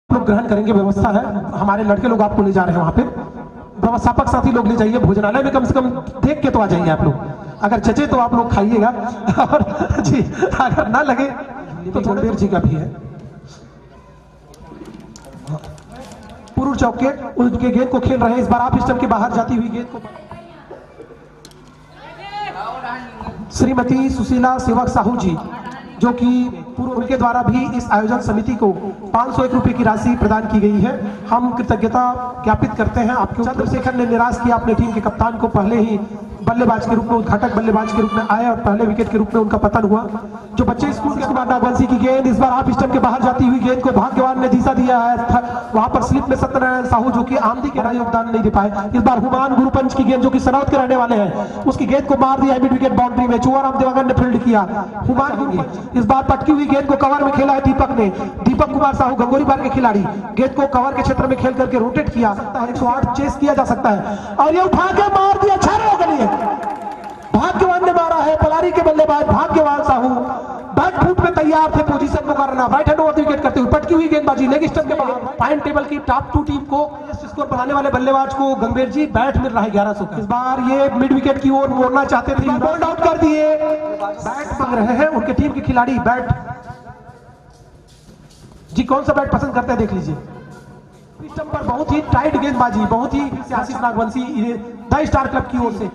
लोग ग्रहण करेंगे, व्यवस्था है, हमारे लड़के लोग आपको ले जा रहे हैं वहां पे, व्यवस्थापक साथी लोग ले जाइए, भोजनालय में कम से कम देख के तो आ जाइए आप लोग, अगर जचे तो आप लोग खाइएगा और जी अगर ना लगे तो रणबीर जी का भी है। पूर्व चौक के उनके गेंद को खेल रहे हैं, इस बार आप स्टंप के बाहर जाती हुई गेंद को श्रीमती सुशीला सेवक साहू जी, जो कि पूर्व उनके द्वारा भी इस आयोजन समिति को 501 रुपए की राशि प्रदान की गई है। हम कृतज्ञता ज्ञापित करते हैं आपके। चंद्रशेखर ने निराश किया अपने टीम के कप्तान को, पहले ही बल्लेबाज के रूप में, उद्घाटक बल्लेबाज के रूप में आए और पहले विकेट के रूप में उनका पतन हुआ। जो बच्चे स्कूल के कुमार नागवंशी की गेंद, इस बार हाफ स्टंप के बाहर जाती हुई गेंद को भाग्यवान ने दिशा दिया है, वहां पर स्लिप में सत्यनारायण साहू जो कि आमदी के योगदान नहीं दे पाए। इस बार हुमान गुरुपंच की गेंद, जो कि सनौत के रहने वाले हैं, उसकी गेंद को मार दिया मिड विकेट बाउंड्री में, चुआराम देवागन ने फील्ड किया। हुमान गुरुपंच इस बार पटकी हुई गेंद को कवर में खेला है दीपक ने, दीपक कुमार साहू गंगोरी बार के खिलाड़ी, गेंद को कवर के क्षेत्र में खेल करके रोटेट किया, 108 चेस किया जा सकता है और ये उठा के मार दिया 6 रनों के लिए। भाग्यवान ने मारा है, पलारी के बल्लेबाज भाग्यवान साहू बैक फुट में तैयार थे पोजीशन को करना, राइट हैंड ओवर विकेट करते हुए पटकी हुई गेंदबाजी, लेग स्टंप के बाहर। पॉइंट टेबल की टॉप 2 टीम को स्कोर बनाने वाले बल्लेबाज को गंभीर जी बैट मिल रहा है 1100 का। इस बार ये मिड विकेट की ओर मोड़ना चाहते थे, बॉल आउट कर दिए, बैट मांग रहे हैं उनके टीम के खिलाड़ी। बैट जी कौन सा बैट पसंद करते हैं देख लीजिए। स्टंप पर बहुत ही टाइट गेंदबाजी, बहुत ही आशीष नागवंशी द स्टार क्लब की ओर से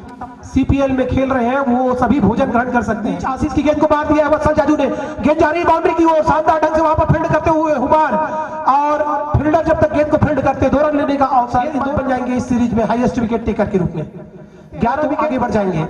सीपीएल में खेल रहे हैं, वो सभी भोजन ग्रहण कर सकते हैं। आशीष की गेंद को मार दिया है वत्सल जाजू ने, गेंद जा रही बाउंड्री की ओर, शानदार ढंग से वहां पर फील्ड करते हुए हुमान, और फील्डर जब तक गेंद को फील्ड करते 2 रन लेने का अवसर, 2 बन जाएंगे इस सीरीज में हाईएस्ट विकेट टेकर के रूप में, 11 विकेट आगे बढ़ जाएंगे।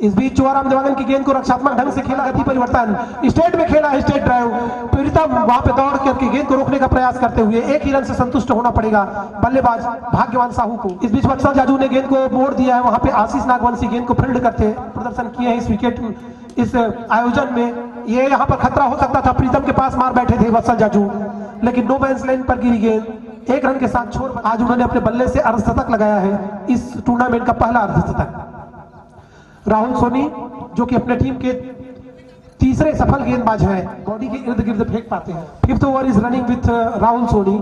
इस बीच चुआराम देवागन की गेंद को रक्षात्मक ढंग से खेला, गति परिवर्तन, स्टेट में खेला है स्टेट ड्राइव, प्रीतम वहां पे दौड़ करके गेंद को रोकने का प्रयास करते हुए 1 ही रन से संतुष्ट होना पड़ेगा बल्लेबाज भाग्यवान साहू को। इस बीच वत्सल जाजू ने गेंद को मोड़ दिया है, वहां पे आशीष नागवंशी गेंद को फील्ड करते प्रदर्शन किए हैं इस विकेट इस आयोजन में। ये यहाँ पर खतरा हो सकता था, प्रीतम के पास मार बैठे थे वत्सल जाजू, लेकिन नो बैलेंस लाइन पर गिरी गेंद 1 रन के साथ छोड़, आज उन्होंने अपने बल्ले से अर्धशतक लगाया है, इस टूर्नामेंट का पहला अर्धशतक। राहुल सोनी जो कि अपने टीम के तीसरे सफल गेंदबाज हैं, बॉडी के इर्द गिर्द फेंक पाते हैं। 5th over is running with Rahul Soni,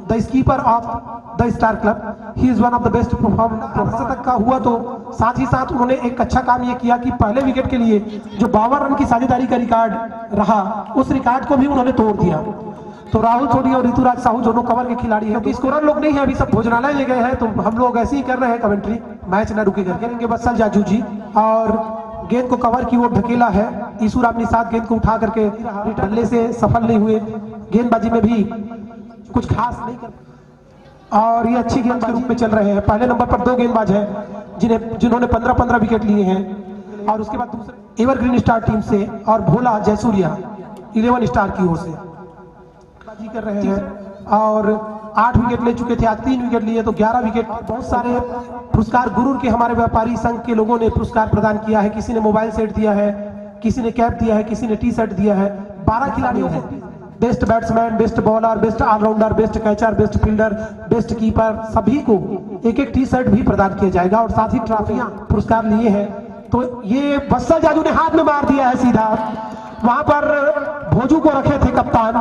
the skipper of the star club, he is one of the best performer. तक का हुआ तो साथ ही साथ उन्होंने एक अच्छा काम यह किया कि पहले विकेट के लिए जो 52 रन की साझेदारी का रिकॉर्ड रहा, उस रिकॉर्ड को भी उन्होंने तोड़ दिया। तो राहुल सोनी और ऋतुराज साहू दोनों कवर के खिलाड़ी हैं, क्योंकि स्कोरर लोग नहीं है, अभी सब भोजनालय ले गए हैं, तो हम लोग ऐसे ही कर रहे हैं कमेंट्री, मैच न रुके करेंगे। वत्सल जाजू जी और गेंद को कवर की ओर ढकेला है, ईशुर अपनी साथ गेंद को उठा करके बल्ले से सफल नहीं हुए, गेंदबाजी में भी कुछ खास नहीं कर, और ये अच्छी गेंद के रूप में चल रहे हैं। पहले नंबर पर 2 गेंदबाज हैं जिन्होंने 15-15 विकेट लिए हैं, और उसके बाद दूसरे एवरग्रीन स्टार टीम से और भोला जयसूर्या 11 स्टार की ओर से कर रहे हैं, और 8 विकेट ले चुके थे, आज 3 विकेट लिए तो 11 विकेट। बहुत सारे पुरस्कार गुरूर के हमारे व्यापारी संघ के लोगों ने पुरस्कार प्रदान किया है, किसी ने मोबाइल सेट दिया है, किसी ने कैप दिया है, किसी ने टी शर्ट दिया है। 12 खिलाड़ियों को best batsman, best bowler, best allrounder, best catcher, best fielder, best keeper, सभी को 1-1 टी शर्ट भी प्रदान किया जाएगा, और साथ ही ट्रॉफियां पुरस्कार लिए हैं। तो ये वत्सल जाजू ने हाथ में मार दिया है सीधा, वहां पर भोजू को रखे थे कप्तान,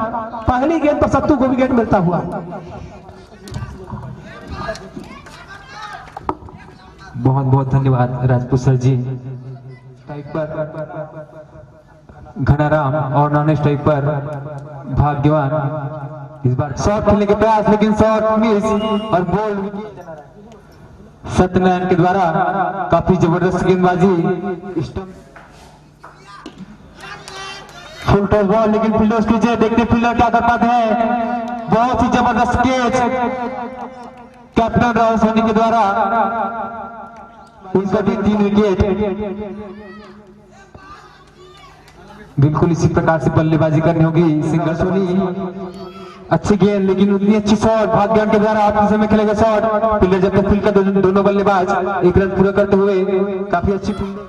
पहली गेंद पर सत्तू को विकेट मिलता हुआ। बहुत बहुत धन्यवाद राजपूत सर जी। स्ट्राइक पर घनाराम और नॉन स्ट्राइक पर भाग्यवान, इस बार शॉट खेलने के प्रयास, लेकिन शॉट मिस और बॉल सत्यनारायण के द्वारा काफी जबरदस्त गेंदबाजी, फुल टॉस बॉल, लेकिन फील्डर्स पीछे, देखते फील्डर क्या कर पाते हैं। बहुत ही जबरदस्त कैच कैप्टन राहुल सोनी के द्वारा, उनका भी 3 विकेट। बिल्कुल इसी प्रकार से बल्लेबाजी करनी होगी सिंगर सोनी। अच्छी गेंद, लेकिन उतनी अच्छी शॉट भाग्यवान के द्वारा, आप समय खेलेगा शॉट, फील्डर जब तक फील्ड कर दोनों बल्लेबाज 1 रन पूरा करते हुए काफी अच्छी फील्डिंग,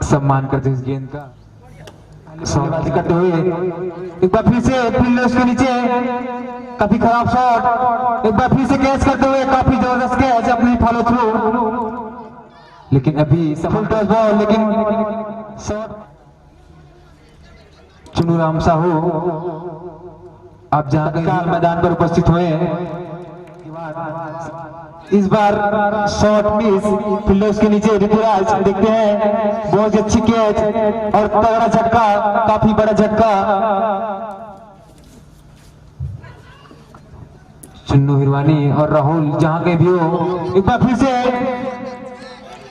सम्मान करते इस गेंद का, बल्लेबाजी करते हुए एक बार फिर से फील्डर उसके नीचे, काफी खराब शॉट, एक बार फिर से कैच करते हुए काफी जबरदस्त कैच, अपनी फॉलो थ्रू, लेकिन अभी फुल टॉस बॉल, लेकिन शॉट चुनू राम साहू, आप जहां तत्काल मैदान पर उपस्थित हुए हैं। इस बार शॉट मिस, फील्डर्स के नीचे ऋतुराज, देखते हैं बहुत अच्छी कैच और तगड़ा झटका, काफी बड़ा झटका। चुन्नू हिरवानी और राहुल जहां के भी हो, एक बार फिर से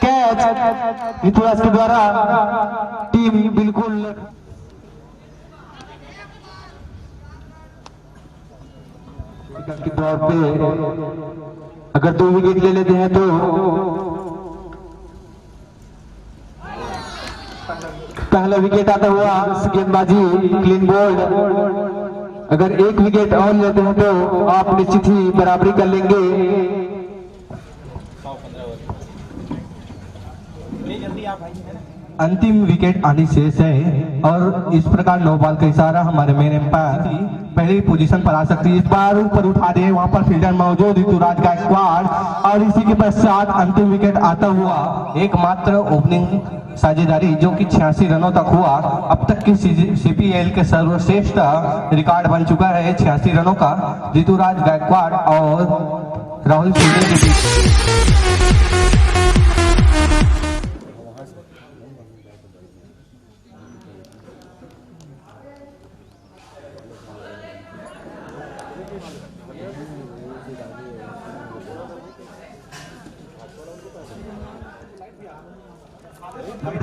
कैच ऋतुराज के द्वारा। टीम बिल्कुल के तौर पे अगर 2 विकेट ले लेते हैं तो पहला विकेट आता हुआ गेंदबाजी क्लीन बोल्ड। अगर 1 विकेट और लेते हैं तो आप निश्चित ही बराबरी कर लेंगे। अंतिम विकेट आनी शेष है और इस प्रकार 9 बॉल का इशारा हमारे मेन एम्पायर पहले पोजीशन पर आ सकती है। इस बार ऊपर उठा रहे हैं, वहां पर फील्डर मौजूद ऋतुराज गायकवाड़ और इसी के पश्चात अंतिम विकेट आता हुआ एकमात्र ओपनिंग साझेदारी जो कि 86 रनों तक हुआ। अब तक की सीपीएल के सर्वश्रेष्ठ रिकॉर्ड बन चुका है 86 रनों का ऋतुराज गायकवाड़ और राहुल सिंह के बीच।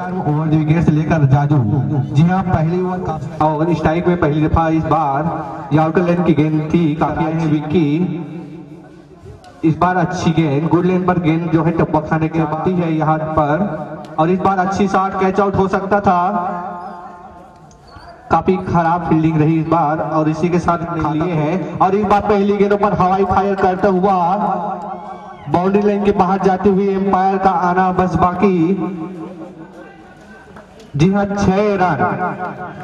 ओवर विकेट से लेकर जाजू, जी हाँ पहली ओवर और स्ट्राइक में पहली दफा इस बार यॉर्कर लेन की गेंद थी, काफी है विक्की। इस बार अच्छी गेंद, गुड लेन पर गेंद जो है टप्पा खाने के बाद है यहाँ पर, और इस बार अच्छी शॉट कैच आउट हो सकता था। काफी खराब फील्डिंग रही इस बार और इसी के साथ लिए है। और इस बार पहली गेंदों पर हवाई फायर करता हुआ बाउंड्री लाइन के बाहर जाते हुए एम्पायर का आना बस बाकी। जी हाँ 6 रन,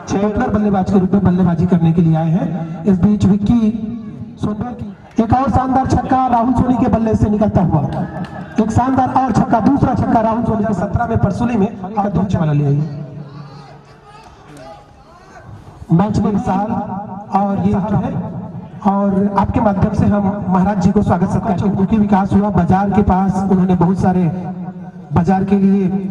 6 बल्लेबाज के रूप में बल्लेबाजी करने के लिए आए हैं। इस बीच विक्की सोनभद्र की एक और शानदार छक्का राहुल सोनी के बल्ले से निकलता हुआ, एक शानदार और छक्का, दूसरा छक्का राहुल सोनी के 17 में परसुली में और 2 वाला ले आइए। मैच में विशाल और ये जो है, और आपके माध्यम से हम महाराज जी को स्वागत सत्कार। चौमुखी विकास हुआ बाजार के पास, उन्होंने बहुत सारे बाजार के लिए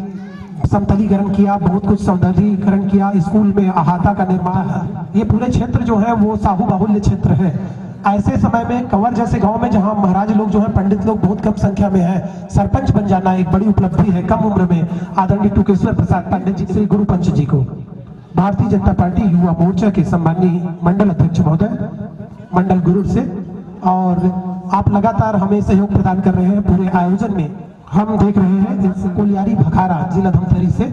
समतलीकरण किया, बहुत कुछ सौंदर्यीकरण किया, स्कूल में अहाता का निर्माण है। ये पूरे क्षेत्र जो है वो साहू बाहुल्य क्षेत्र है। ऐसे समय में कंवर जैसे गांव में जहां महाराज लोग जो है, पंडित लोग बहुत कम संख्या में है, सरपंच बन जाना एक बड़ी उपलब्धि है। कम उम्र में आदरणीय टुकेश्वर प्रसाद पंडित जी, श्री गुरु पंच जी को भारतीय जनता पार्टी युवा मोर्चा के सम्मानीय मंडल अध्यक्ष महोदय, मंडल गुरु से, और आप लगातार हमें सहयोग प्रदान कर रहे हैं पूरे आयोजन में। हम देख रहे हैं कोलियारी भखारा जिला धमतरी से,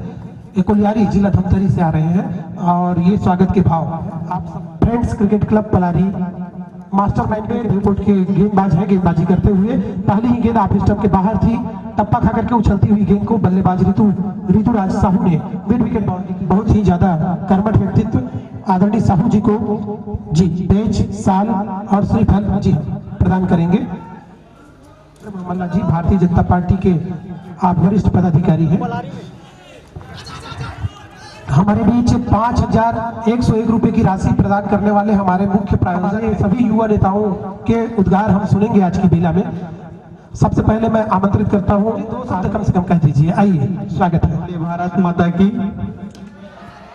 कोलियारी जिला धमतरी से आ रहे हैं और ये स्वागत के भाव। आप सब friends cricket club Palari mastermind में रिपोर्ट के गेंदबाज हैं, गेंदबाजी करते हुए पहली ही गेंद ऑफ स्टंप के बाहर थी, टप्पा खा करके उछलती हुई गेंद को बल्लेबाज ऋतुराज साहू ने मिड विकेट बाउंड्री की, बहुत ही ज्यादा कर्मठ व्यक्तित्व आदरणीय साहू जी को जी बेच साल और श्रीफल जी प्रदान करेंगे। मल्ला जी भारतीय जनता पार्टी के आप वरिष्ठ पदाधिकारी हैं। हमारे बीच 5,101 रुपए की राशि प्रदान करने वाले हमारे मुख्य प्रायोजक सभी युवा नेताओं के उद्गार हम सुनेंगे आज की बेला में। सबसे पहले मैं आमंत्रित करता हूँ, 2 शब्द कम से कम कह दीजिए। आइए, स्वागत है। भारत माता की।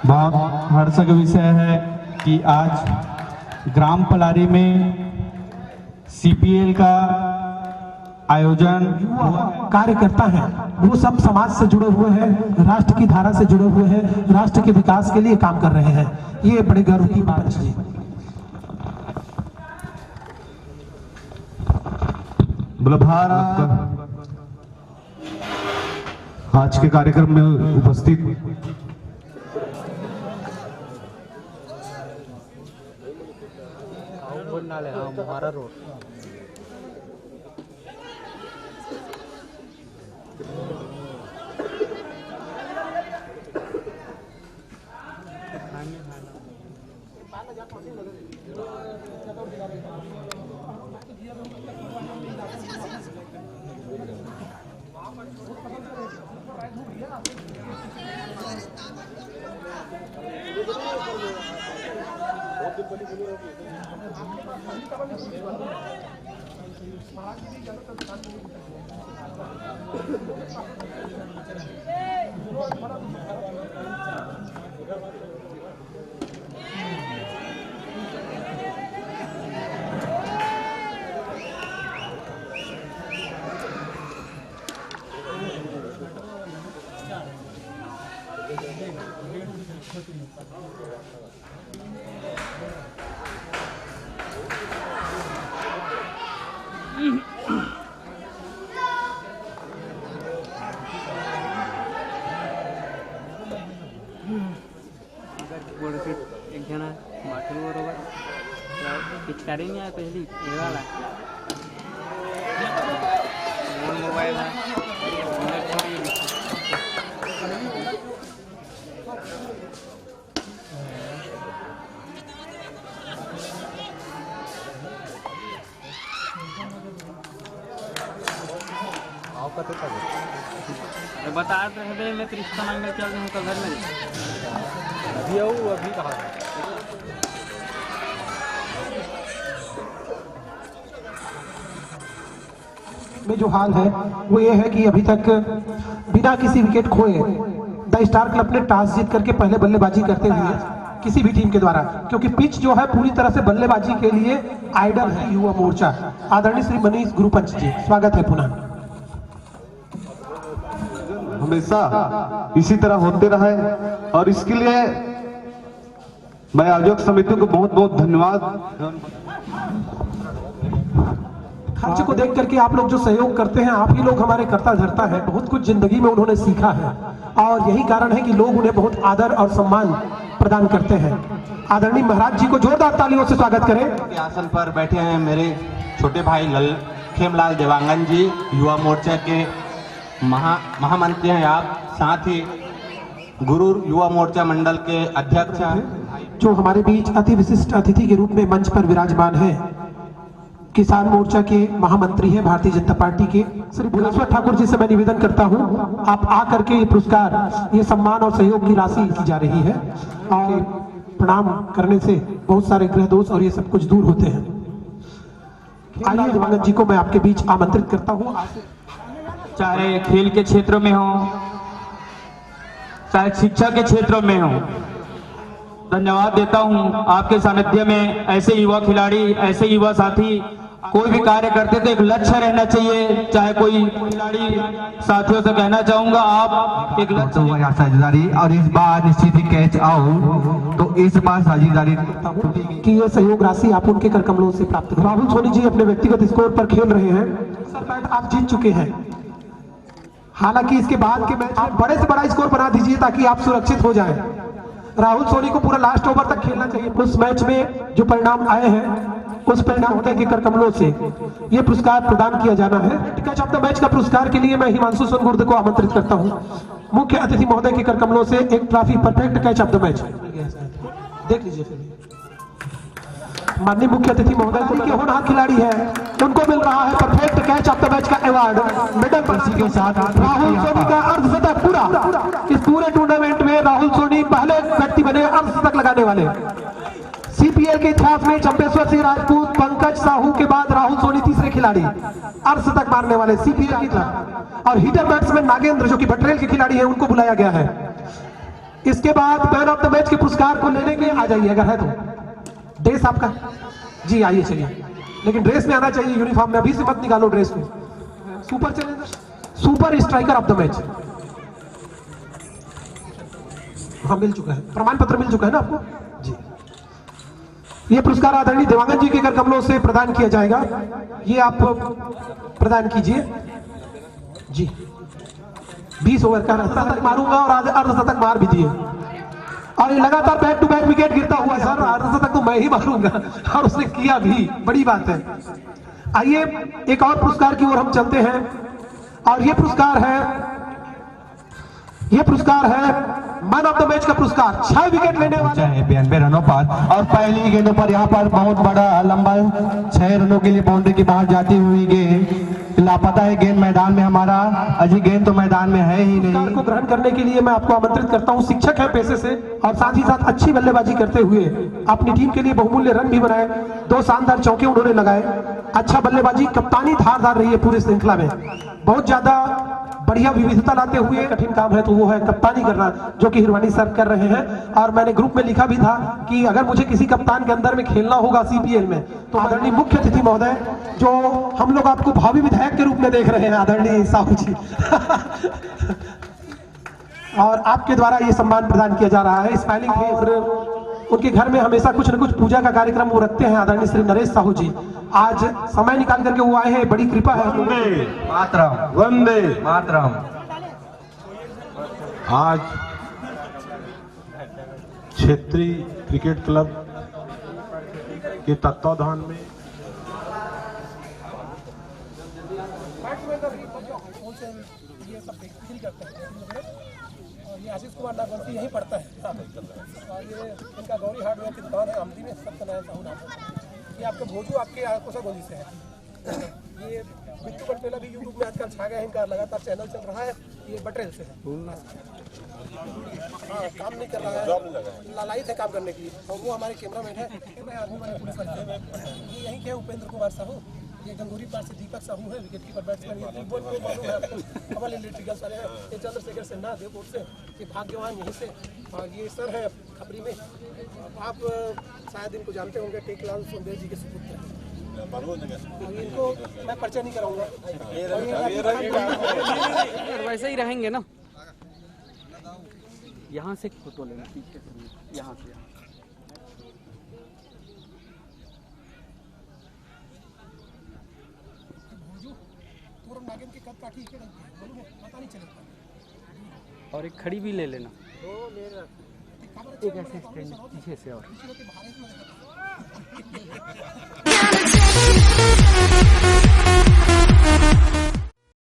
बहुत हर्ष का विषय है कि आज ग्राम पलारी में सीपीएल का आयोजन कार्यकर्ता हैं, वो सब समाज से जुड़े हुए हैं, राष्ट्र की धारा से जुड़े हुए हैं, राष्ट्र के विकास के लिए काम कर रहे हैं। ये बड़े गर्व की बात है। भारत आज के कार्यक्रम में उपस्थित हमारा रोड एक जना बाटल बरोबर पिचकारी नहीं आया पहली ये वाला मोबाइल है बता रहे मैं रिश्ता मांगने चल रहा हूँ कल घर में अभी कहा में जो हाल है वो ये है कि अभी तक बिना किसी विकेट खोए द स्टार क्लब ने टॉस जीत करके पहले बल्लेबाजी करते हुए किसी भी टीम के द्वारा, क्योंकि पिच जो है पूरी तरह से बल्लेबाजी के लिए आइडल है युवा मोर्चा। आदरणीय श्री मनीष गुरुपंच जी, स्वागत है पुनः। हमेशा इसी तरह होते रहे और इसके लिए मैं आयोजक समिति को बहुत बहुत धन्यवाद। खर्च को देख करके आप लोग जो सहयोग करते हैं, आप ही लोग हमारे करता धरता है। बहुत कुछ जिंदगी में उन्होंने सीखा है और यही कारण है कि लोग उन्हें बहुत आदर और सम्मान प्रदान करते हैं। आदरणीय महाराज जी को जोरदार तालियों से स्वागत करें। आसन पर बैठे हैं मेरे छोटे भाई खेमलाल देवांगन जी, युवा मोर्चा के महामंत्री हैं आप, साथ ही गुरु युवा मोर्चा मंडल के अध्यक्ष हैं। जो हमारे बीच अति विशिष्ट अतिथि के रूप में मंच पर विराजमान है, किसान मोर्चा के महामंत्री हैं भारतीय जनता पार्टी के श्री भुवनेश्वर ठाकुर जी से मैं निवेदन करता हूं, आप आकर के ये पुरस्कार, ये सम्मान और सहयोग की राशि की जा रही है और प्रणाम करने से बहुत सारे ग्रह दोष और ये सब कुछ दूर होते हैं। आइए देवांगन जी को मैं आपके बीच आमंत्रित करता हूं। चाहे खेल के क्षेत्र में हो, चाहे शिक्षा के क्षेत्र में हो, धन्यवाद देता हूं। आपके सानिध्य में ऐसे युवा खिलाड़ी, ऐसे युवा साथी कोई भी कार्य करते तो एक लक्ष्य रहना चाहिए। चाहे कोई खिलाड़ी साथियों से कहना चाहूंगा, आप एक लक्ष्य साझेदारी और इस बार निश्चित ही कैच आउट, तो इस बार साझेदारी कि ये सहयोग राशि आप उनके कर कमलों से प्राप्त करें। राहुल सोनी जी अपने व्यक्तिगत स्कोर पर खेल रहे हैं, आप जीत चुके हैं। हालांकि इसके बाद के मैच आप बड़े से बड़ा स्कोर बना दीजिए ताकि आप सुरक्षित हो जाएं। राहुल सोनी को पूरा लास्ट ओवर तक खेलना चाहिए। उस मैच में जो परिणाम आए हैं, उस परिणाम के कर कमलों से ये पुरस्कार प्रदान किया जाना है। कैच ऑफ द मैच का पुरस्कार के लिए मैं हिमांशु सोनगुर्द को आमंत्रित करता हूं। मुख्य अतिथि महोदय के कर कमलों से एक trophy perfect catch of the match देख लीजिए। माननीय मुख्य अतिथि महोदय के होनहार खिलाड़ी है, उनको मिल रहा है perfect catch of the match का अवार्ड। मेडल पर्ची के साथ राहुल सोनी का अर्धशतक पूरा। इस पूरे टूर्नामेंट में राहुल सोनी पहले व्यक्ति बने अर्धशतक लगाने वाले। सीपीएल के इतिहास में चंपेश्वर सिंह राजपूत, पंकज साहू के बाद राहुल सोनी तीसरे खिलाड़ी अर्धशतक मारने वाले सीपीएल की तरफ। और हिटर बैट्समैन नागेंद्र जो कि बटरेल के खिलाड़ी हैं, उनको बुलाया गया है। इसके बाद मैन ऑफ द मैच के पुरस्कार को लेने के आ जाइए अगर है तो। ड्रेस आपका जी, आइए चलिए, लेकिन ड्रेस में आना चाहिए, यूनिफॉर्म में। अभी से मत निकालो ड्रेस को। Super challenger, super striker of the match हाँ मिल चुका है, प्रमाण पत्र मिल चुका है ना आपको जी। ये पुरस्कार आदरणीय देवांगन जी के कर कमलों से प्रदान किया जाएगा। ये आप प्रदान कीजिए जी। 20 ओवर का अर्धशतक मारूंगा और अर्धशतक मार भी दिए, और ये लगातार बैक टू बैक विकेट गिरता हुआ सर। अर्धशतक तो मैं ही मारूंगा और उसने किया भी, बड़ी बात है। आइए एक और पुरस्कार की ओर हम चलते हैं, और ये पुरस्कार है मैन ऑफ द मैच का पुरस्कार। 6 विकेट लेने वाले 92 रनों पर, और पहली गेंदों पर यहाँ पर बहुत बड़ा लंबा 6 रनों के लिए बाउंड्री के बाहर जाती हुई गेंद लापता है गेंद मैदान में हमारा, अजी गेंद तो मैदान में है ही पुरस्कार नहीं। को ग्रहण करने के लिए मैं आपको आमंत्रित करता हूं। शिक्षक है पेशे से और साथ ही साथ अच्छी बल्लेबाजी करते हुए अपनी टीम के लिए बहुमूल्य रन भी बनाए, 2 शानदार चौके उन्होंने लगाए। अच्छा बल्लेबाजी, कप्तानी धारदार रही है पूरी श्रृंखला में, बहुत ज्यादा बढ़िया विविधता लाते हुए। कठिन काम है तो वो है कप्तानी करना, जो कि हिरवानी सर कर रहे हैं। और मैंने ग्रुप में लिखा भी था कि अगर मुझे किसी कप्तान के अंदर में खेलना होगा सीपीएल में, तो आदरणीय मुख्य अतिथि महोदय, जो हम लोग आपको भावी विधायक के रूप में देख रहे हैं, आदरणीय साहू जी और आपके द्वारा ये सम्मान प्रदान किया जा रहा है। स्माइलिंग फेस, उनके घर में हमेशा कुछ न कुछ पूजा का कार्यक्रम वो रखते हैं, आदरणीय श्री नरेश साहू जी। आज समय निकाल करके वो आए हैं, बड़ी कृपा है। मातरम वंदे मातरम। आज क्षेत्रीय क्रिकेट क्लब के तत्वाधान में ये आशीष कुमार नागवंशी यहीं पढ़ता है और ये इनका गौरी हार्डवेयर की दुकान है आमदी में, सत्यनारायण साहू नाम है। ये आपके भोजू आपके कोसा गोली से है। ये बिट्टू बटपेला भी यूट्यूब में आजकल छा गया है, इनका लगातार चैनल चल रहा है। ये बटरेल से है, हाँ काम नहीं कर रहा है, लालायित है काम करने के लिए। और वो हमारे कैमरामैन है, आर्मी वाले पुलिस वाले। ये यहीं के उपेंद्र कुमार साहू, ये गंगोरी पार से दीपक साहू है, विकेट कीपर बैट्समैन। ये त्रिभुवन को मालूम है आपको, अमल इलेक्ट्रिकल्स वाले हैं। ये चंद्रशेखर सिन्हा देवपुर से, ये भाग्यवान यहीं से। और ये सर है खबरी में, आप शायद इनको जानते होंगे, टेकलाल सुंदर जी के सुपुत्र हैं। इनको मैं परिचय नहीं कराऊंगा, वैसे ही रहेंगे ना। यहाँ से फोटो लेना, पीछे से, यहाँ से। नागिन के कद काटी पता नहीं चलेगा। और एक खड़ी भी ले लेना, एक ऐसे स्टैंड पीछे से। और